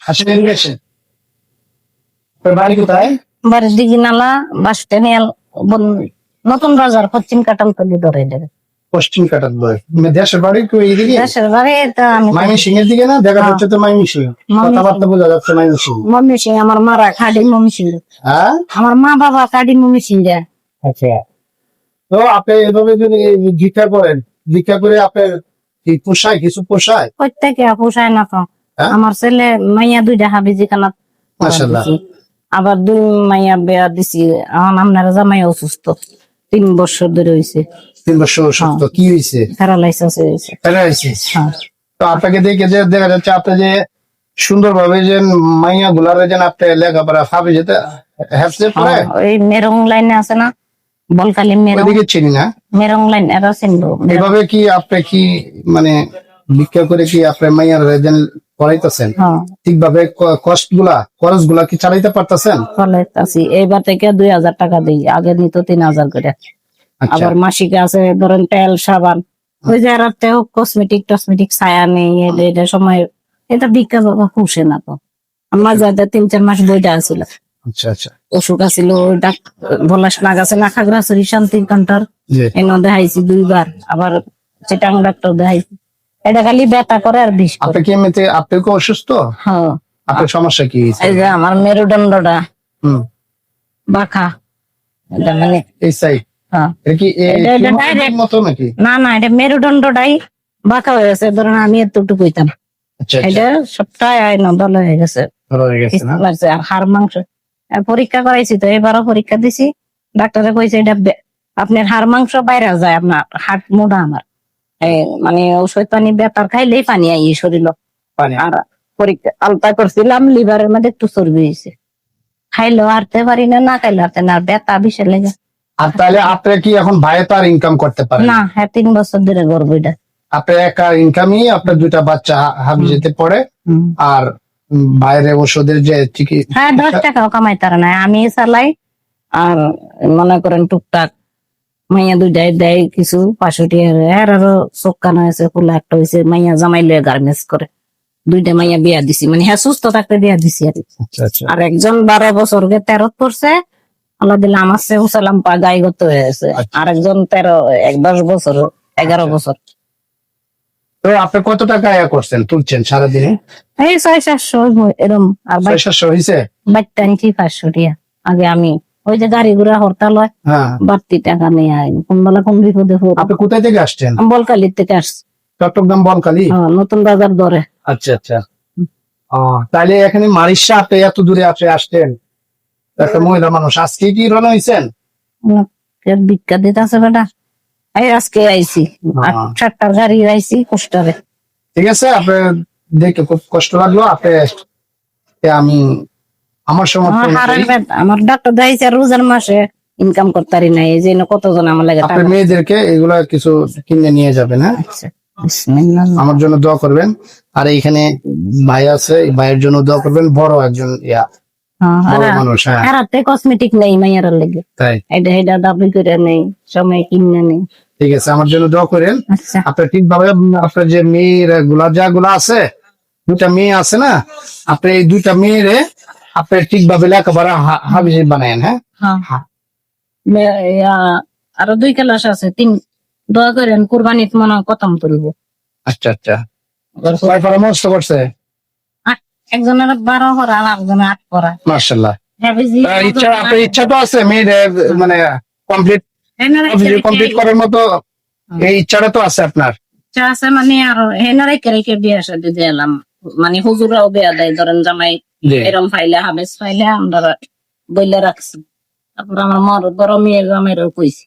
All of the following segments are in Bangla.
আসেন গেছেন বাড়ি কোথায়? বাড়ির দিকে নালা বাস স্ট্যান্ড নতুন বাজার পশ্চিম কাটালতলি ধরে দেবে। পশ্চিম কাটার বয় দেশের বাড়ি কি এইদিকে? দেশের বাড়ি তো আমি ময়মনসিং এর দিকে না? দেখা যাচ্ছে তো ময়মনসিং, কথাবার্তা বোঝা যাচ্ছে ময়মনসিং। মম্মি সিং আমার মারা খাডি মম্মি সিং। হ্যাঁ, আমার মা বাবা কাডি মম্মি সিং। আচ্ছা। তো আপনি এভাবে যদি ভিক্ষা করেন, ভিক্ষা করে আপনার কি পোষায়, কিছু পোষায়? প্রত্যেকে পোষায় না তো। হ্যাঁ? আমার ছেলে মাইয়া দুইটা হাবিজি কানাত মাশাআল্লাহ। আবার দুই মাইয়া বেয়া দিছি। এখন আপনার জামাই অসুস্থ 3 বছর ধরে হয়েছে। 3 বছর অসুস্থ। কি হয়েছে? প্যারালাইসিস হয়েছে। প্যারালাইসিস। হ্যাঁ। তো আপনাকে দেখে যে দেখা যাচ্ছে আপনি যে সুন্দরভাবে যে মাইয়া গুলারে যেন আপনি লেখাপড়া ভাবে যেতে হ্যাপসে পড়ে ওই মেরং লাইনে আছে না, বলকালি মেরং, ওইদিকে চিনি না। মেরং লাইন এরা চিনবো। এভাবে কি আপনি কি মানে ভিক্ষা করে কি আপনার মাইয়ার যেন পড়াইতেছেন হ্যাঁ, ঠিকভাবে? কষ্ট গুলা, খরচ গুলা কি চালাইতে পারতেছেন? চলাইতাছি। এইবার থেকে 2000 টাকা দিই, আগে নিত 3000 করে। আচ্ছা, আবার মাসিক আছে ধরেন তেল সাবান, ওই যে রাতেও কসমেটিক ছায়া নেই। এটা সময় এটা ভিক্ষা বাবা খুশে না তো। আমার যাতে 3-4 মাস বইটা আছিল, আচ্ছা, আচ্ছা। অসুখ আছিল। ওইটা ভোলাস নাগ আছে না, খাগড়াছড়ি শান্তির কান্টার জি। এনে দেখাইছি 2 বার। আবার চিটাং ডাক্তার দেখাইছি। এটা খালি ব্যথা করে আর বিষ করে। আপনি কি এমনিতে আপনি কি অসুস্থ? হ্যাঁ, আপনার সমস্যা কি হয়েছে? এই যে আমার মেরুদণ্ডটা হুম, বাঁকা, এটা মানে এই সাইড হ্যাঁ। এটা কি এটা টিউমারের direct- মতো নাকি? না, এটা মেরুদণ্ডটাই বাঁকা হয়ে গেছে। ধরেন আমি এতটুকু হইতাম, আচ্ছা, আচ্ছা। এটা সবটাই নদল হয়ে গেছে। ভালো হয়ে গেছে না? লাগছে। আর হাড় মাংস পরীক্ষা করাইছি তো, এবারও পরীক্ষা দিছি। ডাক্তারে কইছে এটা আপনার হাড় মাংস বাইরে যায়, আপনার হাট মোটা আমার। মানে ঔষধ পানি বেতার খাইলেই পানি আই শরীর। পানি। আর পরীক্ষা আলতা করছিলাম, লিভারের মধ্যে একটু চর্বি হয়েছে। খাইলেও হারতে পারি না, না খাইলে হারতে না, ব্যথা বিশাল লেগে। আর তাহলে আপনি কি এখন বাইরে তো আর ইনকাম করতে পারেন না, হ্যাঁ 3 বছর ধরে গর্ব এটা। আপনি একা ইনকামই আপনার 2টা বাচ্চা হাবি যেতে পড়ে আর বাইরে ওষুধের যে হ্যাঁ 10 টাকাও কামাই তারা নাই, আমি চালাই। আর মনে করেন টুকটাক মাইয়া দুইটাই দেয় কিছু 500 টাকা। আরো চোখ কানা হয়েছে, খোলা একটা হয়েছে। মাইয়া জামাই লয়ে গার্মেন্টস করে। 2টা মাইয়া বিয়া দিছি, মানে হ্যাঁ সুস্থ থাকতে বিয়া দিছি আর কি। আচ্ছা, আচ্ছা। আর একজন 12 বছর 13 পড়ছে, আল্লাহ দিলে আমার সে উসালাম পা গাইগত হয়েছে। আচ্ছা। আর একজন 10 বছর 11 বছর। তো আপনি কত টাকা আয় করছেন, তুলছেন সারাদিনে? এই 600-700 এরম। আর 600 হয়েছে? বাড়তে আনছি 500 টাকা। আগে আমি ওই যে গাড়ি ঘোড়া হরতাল হয়, হ্যাঁ। বাড়তি টাকা নিয়ে আই কোন বেলা কোন বিপদে পড়ি। আপনি কোথায় থেকে আসছেন? আমি বলকালির থেকে আসছি। চট্টগ্রাম বলকালি? নতুন বাজার ধরে। আচ্ছা, আচ্ছা। তাহলে এখানে মারিশা আপনি এত দূরে আপনি আসছেন, একটা মহিলা মানুষ। আজকে কি রওনা হয়েছেন? ভিক্ষা দিতে আছে বেটা। এই আজকে আইছি 8টার গাড়ি আইছি কষ্টারে। ঠিক আছে, আপনি দেখে খুব কষ্ট লাগলো। আমি আমার সমর্থন অনুযায়ী আমার ডাক্তার দেখাইছে রোজার মাসে ইনকাম করতে পারি না, এই জন্য কতজন আমার লাগে আপনার মেয়েদেরকে এগুলা কিছু কিনে নিয়ে যাবেন। হ্যাঁ, আমার জন্য দোয়া করবেন। আর এইখানে ভাই আছে, এই ভাইয়ের জন্য দোয়া করবেন। বড় একজন বড় মানুষ। হ্যাঁ, হারাতে কসমেটিক নেই মাইয়ার লেগে, তাই এটা দাবি করে নেই, সময় কিনে নেই। ঠিক আছে, আমার জন্য দোয়া করেন। আচ্ছা, আপনার ঠিকভাবে আপনার যে মেয়ের গুলা আছে, 2টা মেয়ে আছে না, আপনি এই 2টা মেয়েরে আপনি ঠিকভাবে লেখাপড়া হাবিজ বানায়েন। হ্যাঁ, হ্যাঁ। আরো 2 ক্লাস আছে, 3 দোয়া করেন কুরবানিত মনে খতম করব। আচ্ছা, আচ্ছা। কয় পরামর্শ করছে? একজনের 12 পড়া, আর একজনের 8 পড়া। মাশাআল্লাহ। হাফিজি আপনার ইচ্ছা তো আছে মেয়ের মানে কমপ্লিট করার মতো, এই ইচ্ছাটা তো আছে আপনার? ইচ্ছা আছে, মানে আর হেনারে কে বিয়ে সাথে দিলাম, মানে হুজুরাও বিয়া দেয়। ধরেন জামাই এরম ফাইলে হাবেস ফাইলে আমরা বইলে রাখছি। তারপর আমার বড় মেয়ের জামাইরও কইছি,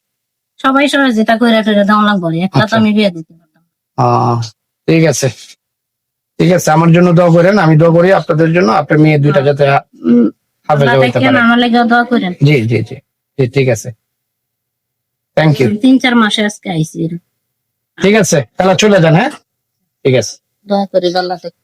সবাই যেটা করে দেওয়া লাগবে, একটা তো আমি বিয়ে দিতে পারতাম। ঠিক আছে, ঠিক আছে, আমার জন্য দোয়া করেন। আমি দোয়া করি আপনাদের জন্য, আপনার মেয়ে 2টা যাতে হাফেজ হইতে পারে। আমার লেগে দোয়া করেন। জি, জি, জি, ঠিক আছে। Thank you. 3-4 মাসে আজকে আইছি। ঠিক আছে, তাহলে চলে যান। হ্যাঁ, ঠিক আছে। দোয়া করি আল্লাহ থেকে।